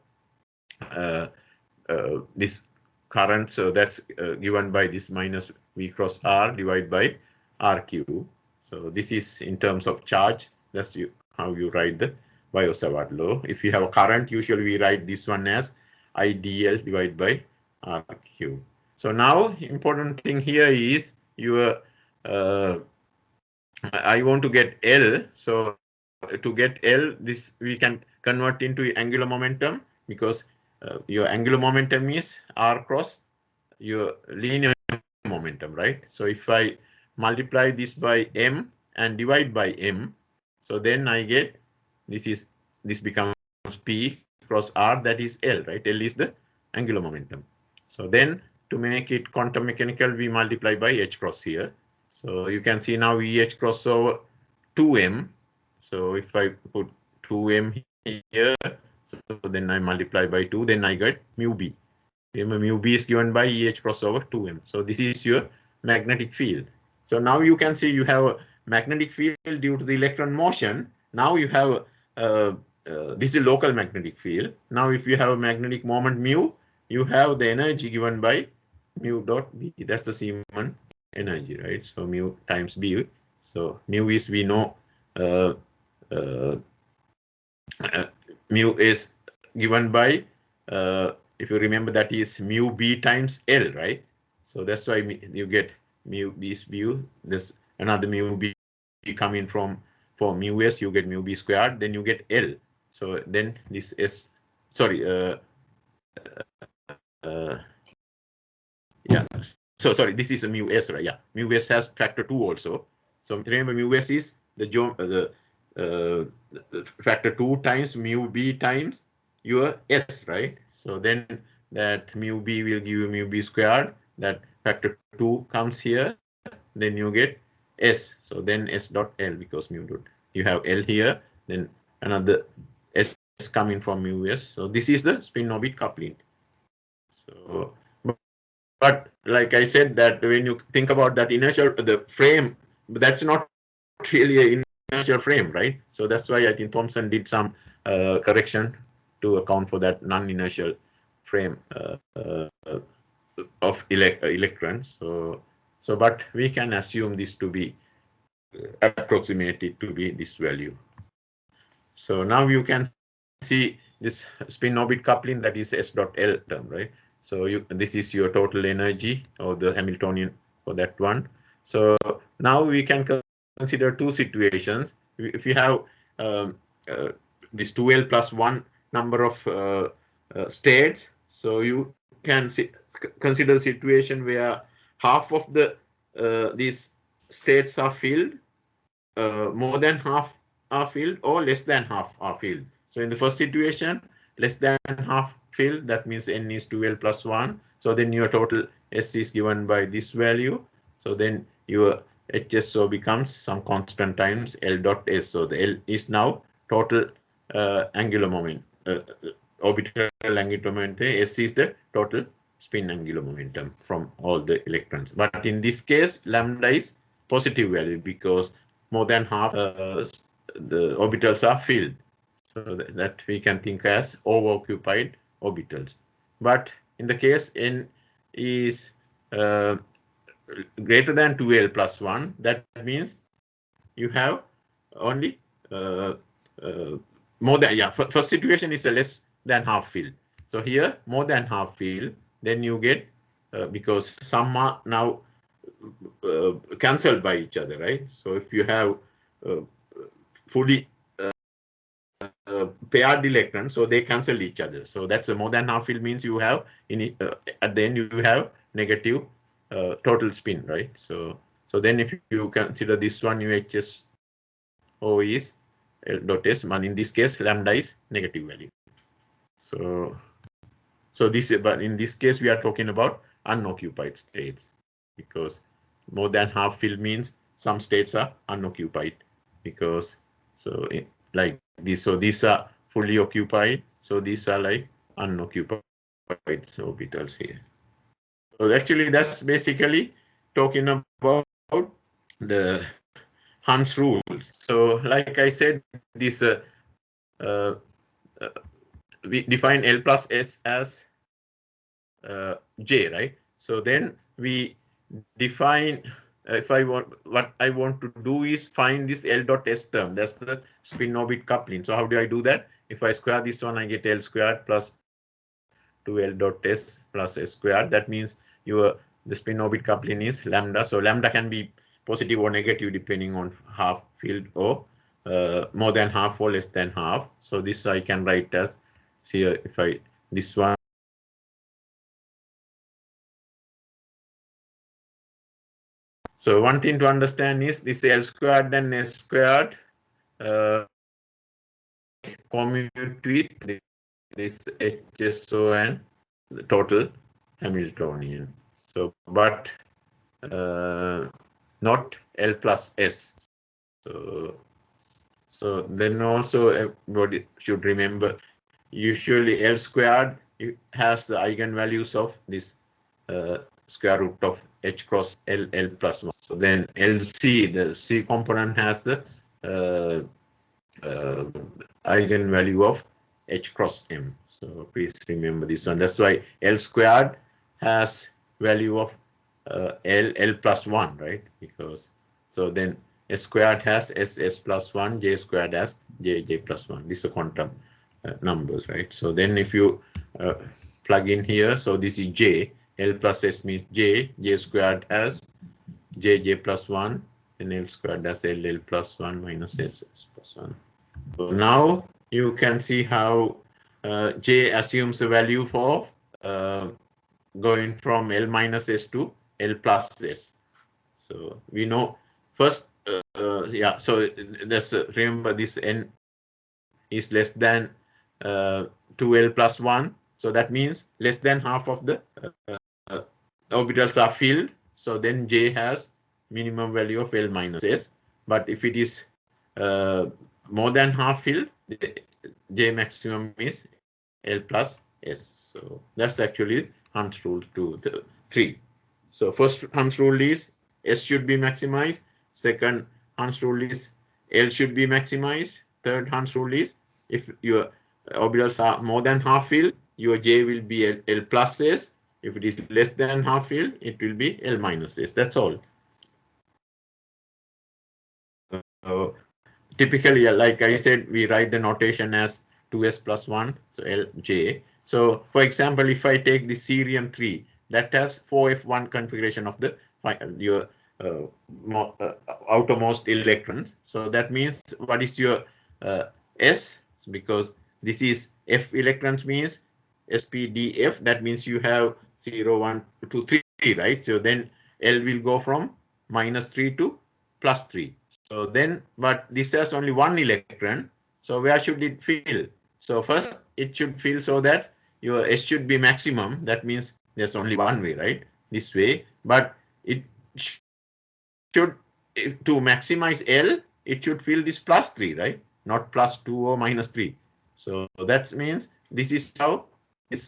this current. So that's given by this minus V cross R divided by RQ. So this is in terms of charge. That's how you write the Biot-Savart law. If you have a current, usually we write this one as IDL divided by RQ. So now important thing here is your I want to get L. So to get L, this we can convert into angular momentum, because your angular momentum is R cross your linear momentum, right? So if I multiply this by M and divide by M, so then I get this becomes P cross R, that is L, right? L is the angular momentum. So then to make it quantum mechanical, we multiply by H cross here. So you can see now EH cross over 2M. So if I put 2M here, so then I multiply by 2, then I get mu B. Remember, mu B is given by EH cross over 2M. So this is your magnetic field. So now you can see you have a magnetic field due to the electron motion. Now you have this is local magnetic field. Now if you have a magnetic moment mu, you have the energy given by mu dot B. That's the Siemann energy, right? So mu times B. So mu is, we know, mu is given by, if you remember, that is mu b times L, right? So that's why you get mu b is mu. This another mu b coming from, for mu s, you get mu b squared, then you get L. So then this is, sorry, yeah. So sorry, this is a mu s, right? Yeah, mu s has factor 2 also. So remember, mu s is the factor 2 times mu b times your s, right? So then that mu b will give you mu b squared. That factor 2 comes here. Then you get s. So then s dot L, because mu dot, you have L here. Then another s coming from mu s. So this is the spin-orbit coupling. So, but like I said, that when you think about that inertial, the frame, that's not really an inertial frame, right? So that's why I think Thomson did some correction to account for that non-inertial frame of electrons. So, but we can assume this to be approximated to be this value. So now you can see this spin-orbit coupling, that is S dot L term, right? So this is your total energy, or the Hamiltonian for that one. So now we can consider two situations. If you have this 2L plus 1 number of states, so you can consider the situation where half of the these states are filled, more than half are filled, or less than half are filled. So in the first situation, less than half filled, that means n is 2L plus 1. So then your total S is given by this value. So then your HSO becomes some constant times L dot S. So the L is now total angular moment, orbital angular momentum. S is the total spin angular momentum from all the electrons. But in this case, lambda is positive value, because more than half the orbitals are filled. So that we can think as overoccupied orbitals. But in the case n is greater than 2L plus 1, that means you have only more than, yeah, first situation is a less than half filled. So here more than half filled, then you get, because some are now cancelled by each other, right? So if you have fully paired electrons, so they cancel each other. So that's a more than half field, means you have at the end you have negative total spin, right? So then if you consider this one, UHSO is L dot S, and in this case lambda is negative value. So this, but in this case we are talking about unoccupied states, because more than half filled means some states are unoccupied, because like this, so these are fully occupied, so these are like unoccupied orbitals here. So actually that's basically talking about the Hund's rules. So like I said, this we define L plus S as J, right? So then we define, if I want, what I want to do is find this L dot S term. That's the spin orbit coupling. So how do I do that? If I square this one, I get L squared plus 2L dot S plus S squared. That means the spin orbit coupling is lambda. So lambda can be positive or negative depending on half filled, or more than half or less than half. So this I can write as, see if I, this one. So one thing to understand is this L squared and S squared commute with this HSO and the total Hamiltonian. So, but not L plus S. So then also everybody should remember, usually L squared has the eigenvalues of this square root of H cross L plus 1. So then LC, the C component, has the eigenvalue of H cross M. So please remember this one. That's why L squared has value of L plus 1, right? Because so then S squared has S plus 1, J squared has J plus 1. This is the quantum numbers, right? So then if you plug in here, so this is J, L plus S means J squared has J plus 1, and L squared has L plus 1 minus S plus 1. So now you can see how J assumes a value for going from L minus S to L plus S. So we know first, yeah, so let's remember this N is less than 2L plus 1. So that means less than half of the orbitals are filled. So then J has minimum value of L minus S. But if it is more than half filled, J maximum is L plus S. So that's actually Hund's rule 3. So first Hund's rule is S should be maximized. Second Hund's rule is L should be maximized. Third Hund's rule is if your orbitals are more than half filled, your J will be L plus S. If it is less than half filled, it will be L minus S. That's all. Typically, like I said, we write the notation as 2S plus 1, so LJ. So, for example, if I take the cerium 3, that has 4F1 configuration of the your outermost electrons. So that means what is your S? Because this is F electrons means SPDF. That means you have 0, 1, 2, 3, right? So then L will go from minus 3 to plus 3. So then, but this has only one electron. So where should it fill? So first it should fill so that your S should be maximum. That means there's only one way, right? This way. But it should, to maximize L, it should fill this plus 3, right? Not plus 2 or minus 3. So that means this is how it's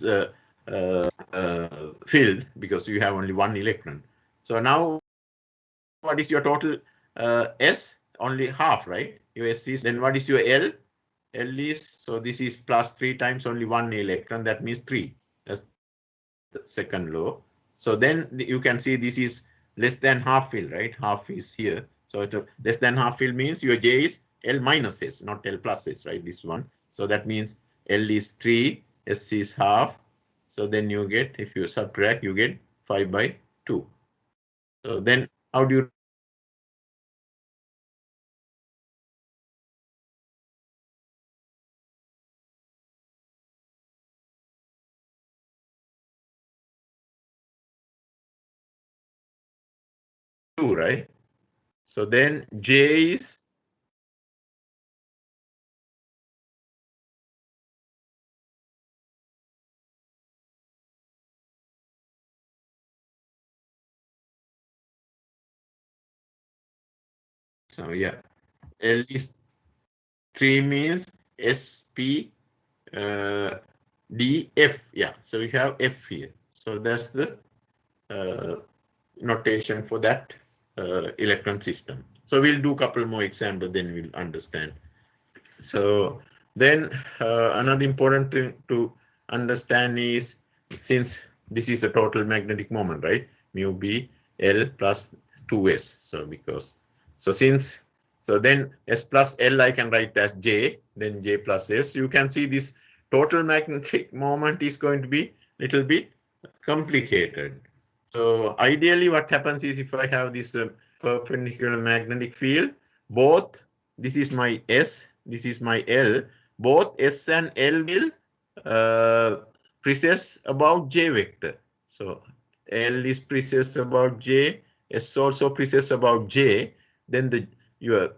filled because you have only one electron. So now what is your total S? Only half, right? Your S is, then what is your L? L is, so this is plus 3 times only one electron, that means 3. That's the second law. So then you can see this is less than half fill, right? Half is here. So less than half fill means your J is L minus S, not L plus S, right? This one. So that means L is 3, S is half. So then you get, if you subtract, you get 5 by 2. So then how do you do, right? So then J is so yeah, L is 3 means SP DF. Yeah, so we have F here. So that's the notation for that electron system. So we'll do a couple more examples, then we'll understand. So then another important thing to understand is, since this is the total magnetic moment, right? Mu B L plus 2S. So because, so since, so then S plus L I can write as J, then J plus S. You can see this total magnetic moment is going to be a little bit complicated. So ideally what happens is, if I have this perpendicular magnetic field, both, this is my S, this is my L, both S and L will precess about J vector. So L is precess about J, S also precess about J, then your